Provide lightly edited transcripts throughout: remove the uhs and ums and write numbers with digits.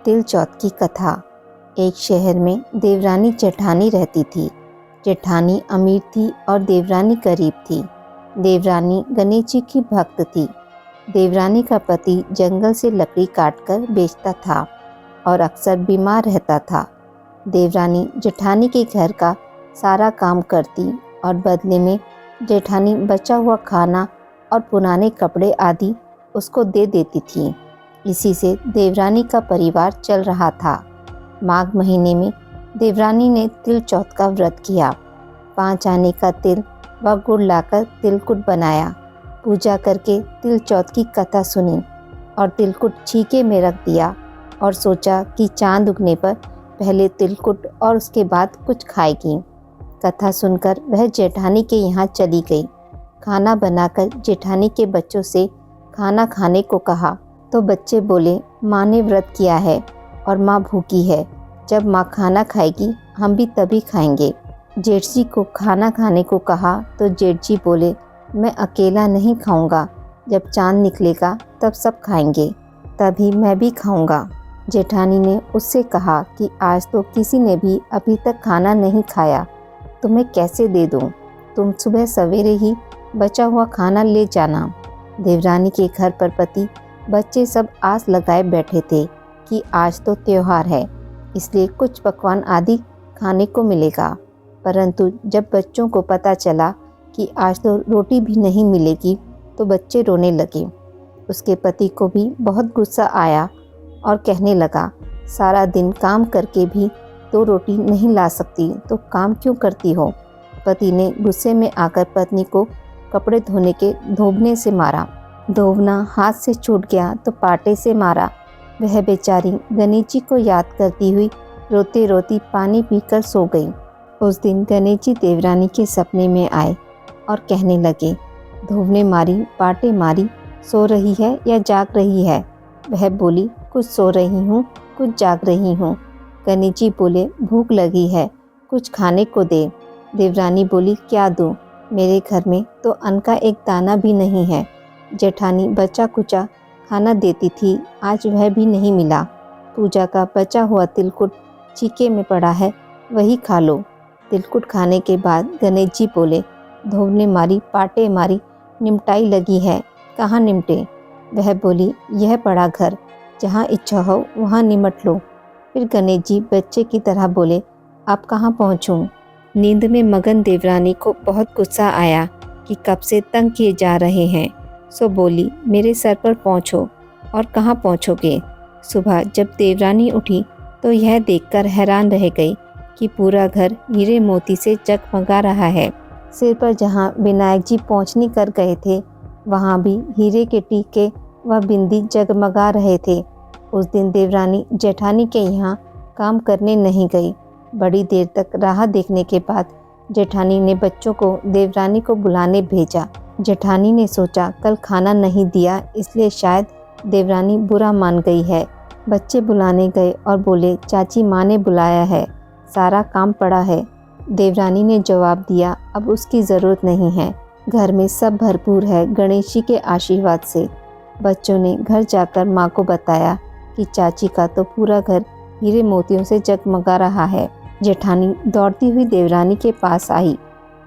तिल चौथ की कथा। एक शहर में देवरानी जेठानी रहती थी। जेठानी अमीर थी और देवरानी गरीब थी। देवरानी गणेश जी की भक्त थी। देवरानी का पति जंगल से लकड़ी काटकर बेचता था और अक्सर बीमार रहता था। देवरानी जेठानी के घर का सारा काम करती और बदले में जेठानी बचा हुआ खाना और पुराने कपड़े आदि उसको दे देती थी। इसी से देवरानी का परिवार चल रहा था। माघ महीने में देवरानी ने तिल चौथ का व्रत किया। 5 आने का तिल व गुड़ लाकर तिलकुट बनाया। पूजा करके तिल चौथ की कथा सुनी और तिलकुट छीके में रख दिया और सोचा कि चांद उगने पर पहले तिलकुट और उसके बाद कुछ खाएगी। कथा सुनकर वह जेठानी के यहाँ चली गई। खाना बनाकर जेठानी के बच्चों से खाना खाने को कहा तो बच्चे बोले, माँ ने व्रत किया है और माँ भूखी है। जब माँ खाना खाएगी हम भी तभी खाएंगे। जेठ जी को खाना खाने को कहा तो जेठ जी बोले, मैं अकेला नहीं खाऊंगा। जब चांद निकलेगा तब सब खाएंगे, तभी मैं भी खाऊंगा। जेठानी ने उससे कहा कि आज तो किसी ने भी अभी तक खाना नहीं खाया, तो मैं कैसे दे दूँ? तुम सुबह सवेरे ही बचा हुआ खाना ले जाना। देवरानी के घर पर पति बच्चे सब आस लगाए बैठे थे कि आज तो त्योहार है, इसलिए कुछ पकवान आदि खाने को मिलेगा। परंतु जब बच्चों को पता चला कि आज तो रोटी भी नहीं मिलेगी तो बच्चे रोने लगे। उसके पति को भी बहुत गुस्सा आया और कहने लगा, सारा दिन काम करके भी 2 रोटी नहीं ला सकती तो काम क्यों करती हो? पति ने गुस्से में आकर पत्नी को कपड़े धोने के धोबने से मारा। धोबना हाथ से छूट गया तो पाटे से मारा। वह बेचारी गणेश जी को याद करती हुई रोती रोती पानी पीकर सो गई। उस दिन गणेश जी देवरानी के सपने में आए और कहने लगे, धोबने मारी, पाटे मारी, सो रही है या जाग रही है? वह बोली, कुछ सो रही हूँ, कुछ जाग रही हूँ। गणेश जी बोले, भूख लगी है, कुछ खाने को दे। देवरानी बोली, क्या दूँ? मेरे घर में तो अन्न का एक दाना भी नहीं है। जेठानी बचा कुचा खाना देती थी, आज वह भी नहीं मिला। पूजा का बचा हुआ तिलकुट छीके में पड़ा है, वही खा लो। तिलकुट खाने के बाद गणेश जी बोले, धोबने मारी, पाटे मारी, निमटाई लगी है, कहाँ निमटे? वह बोली, यह पड़ा घर, जहाँ इच्छा हो वहाँ निमट लो। फिर गणेश जी बच्चे की तरह बोले, अब कहाँ पहुँचूँ? नींद में मगन देवरानी को बहुत गुस्सा आया कि कब से तंग किए जा रहे हैं, सो बोली, मेरे सर पर पहुँचो। और कहाँ पहुँचोगे? सुबह जब देवरानी उठी तो यह देखकर हैरान रह गई कि पूरा घर हीरे मोती से जगमगा रहा है। सिर पर जहाँ विनायक जी पहुँचनी कर गए थे, वहाँ भी हीरे के टीके व बिंदी जगमगा रहे थे। उस दिन देवरानी जेठानी के यहाँ काम करने नहीं गई। बड़ी देर तक राह देखने के बाद जेठानी ने बच्चों को देवरानी को बुलाने भेजा। जेठानी ने सोचा, कल खाना नहीं दिया इसलिए शायद देवरानी बुरा मान गई है। बच्चे बुलाने गए और बोले, चाची माँ ने बुलाया है, सारा काम पड़ा है। देवरानी ने जवाब दिया, अब उसकी ज़रूरत नहीं है, घर में सब भरपूर है गणेश जी के आशीर्वाद से। बच्चों ने घर जाकर माँ को बताया कि चाची का तो पूरा घर हीरे मोतियों से जगमगा रहा है। जेठानी दौड़ती हुई देवरानी के पास आई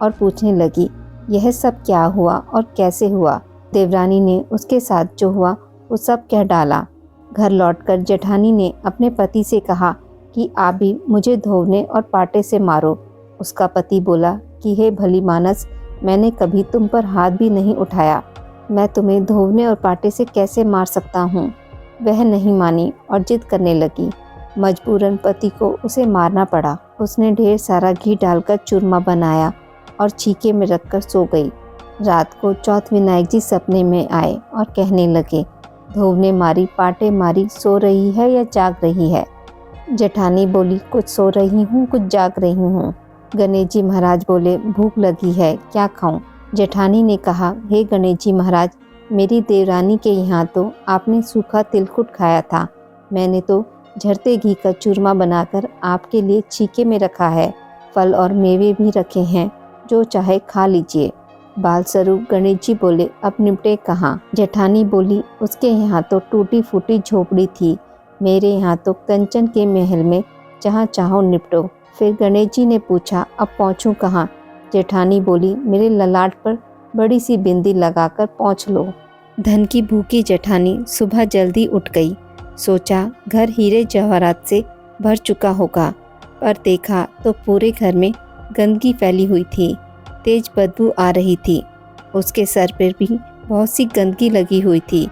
और पूछने लगी, यह सब क्या हुआ और कैसे हुआ? देवरानी ने उसके साथ जो हुआ वो सब कह डाला। घर लौटकर जेठानी ने अपने पति से कहा कि आप भी मुझे धोबने और पाटे से मारो। उसका पति बोला कि हे भली मानस, मैंने कभी तुम पर हाथ भी नहीं उठाया, मैं तुम्हें धोबने और पाटे से कैसे मार सकता हूँ? वह नहीं मानी और जिद करने लगी। मजबूरन पति को उसे मारना पड़ा। उसने ढेर सारा घी डालकर चूरमा बनाया और छीके में रखकर सो गई। रात को चौथ विनायक जी सपने में आए और कहने लगे, धोबने मारी, पाटे मारी, सो रही है या जाग रही है? जेठानी बोली, कुछ सो रही हूँ, कुछ जाग रही हूँ। गणेश जी महाराज बोले, भूख लगी है, क्या खाऊं? जेठानी ने कहा, हे गणेश जी महाराज, मेरी देवरानी के यहाँ तो आपने सूखा तिलकुट खाया था, मैंने तो झरते घी का चूरमा बनाकर आपके लिए छीके में रखा है, फल और मेवे भी रखे हैं, जो चाहे खा लीजिए। बाल स्वरूप गणेश जी बोले, अब निपटे कहाँ? जेठानी बोली, उसके यहाँ तो टूटी फूटी झोपड़ी थी, मेरे यहाँ तो कंचन के महल में जहाँ चाहो निपटो। फिर गणेश जी ने पूछा, अब पहुँचूँ कहाँ? जेठानी बोली, मेरे ललाट पर बड़ी सी बिंदी लगाकर पहुँच लो। धन की भूखी जेठानी सुबह जल्दी उठ गई। सोचा घर हीरे जवाहरात से भर चुका होगा, पर देखा तो पूरे घर में गंदगी फैली हुई थी। तेज बदबू आ रही थी। उसके सर पर भी बहुत सी गंदगी लगी हुई थी।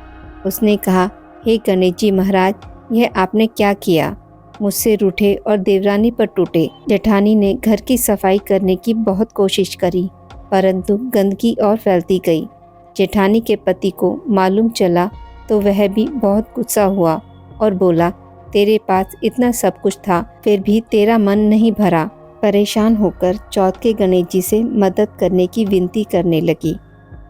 उसने कहा, हे गणेश जी महाराज, यह आपने क्या किया? मुझसे रूठे और देवरानी पर टूटे। जेठानी ने घर की सफाई करने की बहुत कोशिश करी, परंतु गंदगी और फैलती गई। जेठानी के पति को मालूम चला तो वह भी बहुत गुस्सा हुआ और बोला, तेरे पास इतना सब कुछ था, फिर भी तेरा मन नहीं भरा। परेशान होकर चौथ के गणेश जी से मदद करने की विनती करने लगी।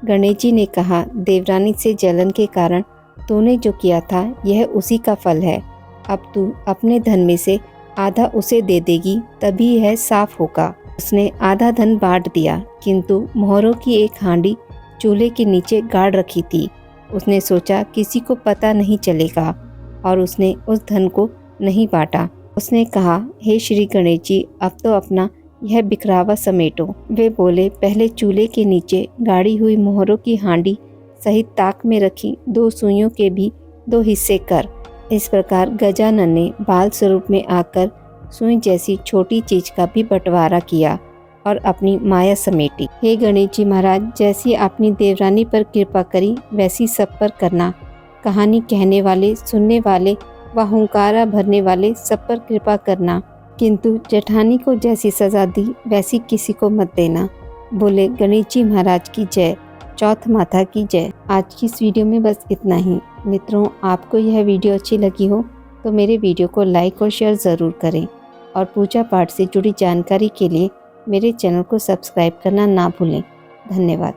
गणेश जी ने कहा, देवरानी से जलन के कारण तूने जो किया था यह उसी का फल है। अब तू अपने धन में से आधा उसे दे देगी, तभी यह साफ होगा। उसने आधा धन बांट दिया, किंतु मोहरों की एक हांडी चूल्हे के नीचे गाड़ रखी थी। उसने सोचा किसी को पता नहीं चलेगा और उसने उस धन को नहीं बांटा। उसने कहा, हे श्री गणेश जी, अब तो अपना यह बिखरावा समेटो। वे बोले, पहले चूल्हे के नीचे गाड़ी हुई मोहरों की हांडी सहित ताक में रखी 2 सुइयों के भी 2 हिस्से कर। इस प्रकार गजानन ने बाल स्वरूप में आकर सुई जैसी छोटी चीज का भी बंटवारा किया और अपनी माया समेटी। हे गणेश जी महाराज, जैसी आपने देवरानी पर कृपा करी वैसी सब पर करना। कहानी कहने वाले, सुनने वाले व हुंकारा भरने वाले सब पर कृपा करना, किंतु जेठानी को जैसी सजा दी वैसी किसी को मत देना। बोले गणेश जी महाराज की जय, चौथ माता की जय। आज की इस वीडियो में बस इतना ही। मित्रों, आपको यह वीडियो अच्छी लगी हो तो मेरे वीडियो को लाइक और शेयर ज़रूर करें और पूजा पाठ से जुड़ी जानकारी के लिए मेरे चैनल को सब्सक्राइब करना ना भूलें। धन्यवाद।